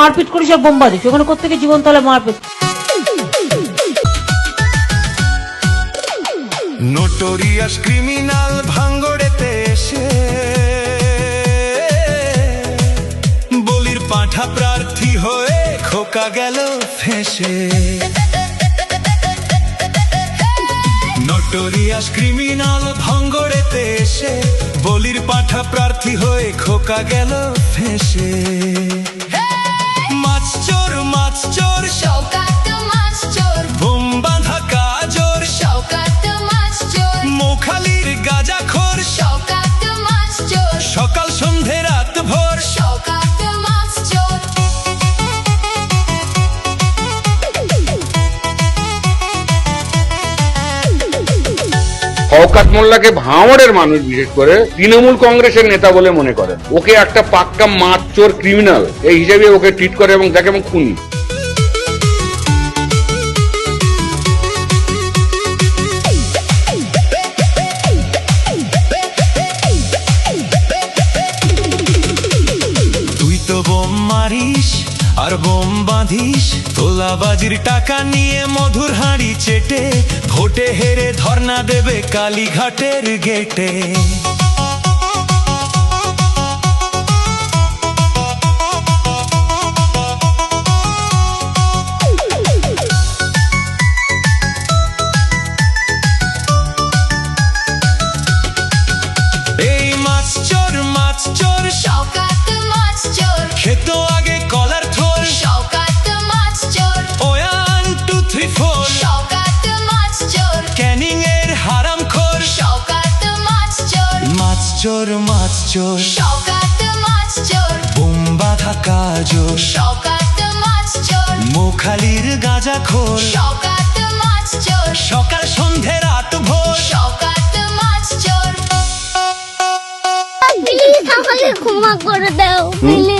মারপিট করিস আর বোম্বা দিস, ওখানে কোথেকে জীবন তাহলে মারপিট। নোটোরিয়াস ক্রিমিনাল ভাঙ্গড়েতে এসে বলির পাঁঠা প্রার্থী হয়ে খোকা গেল ফেঁসে। নোটোরিয়াস ক্রিমিনাল ভাঙ্গড়েতে এসে বলির পাঁঠা প্রার্থী হয়ে খোকা গেল ফেঁসে। মাছ চোর মাছ চোর শওকাত মাছ চোর, বোম বাঁধা কাজর শওকাত মাছ চোর, মোখালির গাঁজাখোর শওকাত মাছ চোর, সকাল সন্ধে রাত ভোর শওকাত মাছ চোর। শওকত মোল্লাকে ভাঙড়ের মানুষ বিশেষ করে তৃণমূল কংগ্রেসের নেতা বলে মনে করেন। ওকে একটা পাক্কা মাছ চোর ক্রিমিনাল এই হিসেবে ওকে ট্রিট করে এবং তাকে এবং খুনি। তুই তো বোম মারিস আর বোম বাঁধিস, তোলাবাজির টাকা নিয়ে মধুর হাঁড়ি চেটে ভোটে হেরে ধর্ণা দেবে কালীঘাটের গেটে। এই মাছ চোর শওকাত মাছ চোর, খেতো আগে কলার থোর শওকাত মাছ চোর, 1 2 3 4 শওকাত মাছ চোর, ক্যানিং এর হারাম খোর। শওকাত মাছ চোর, মাছ চোর শওকাত মাছ চোর, বোম বাঁধা কাজর শওকাত মাছ চোর, মোখালির গাঁজাখোর শওকাত মাছ চোর, সকাল সন্ধে রাত ভোর। শওকাত মাছ চোর। প্লিজ আমাকে ক্ষমা করে দাও, প্লিজ।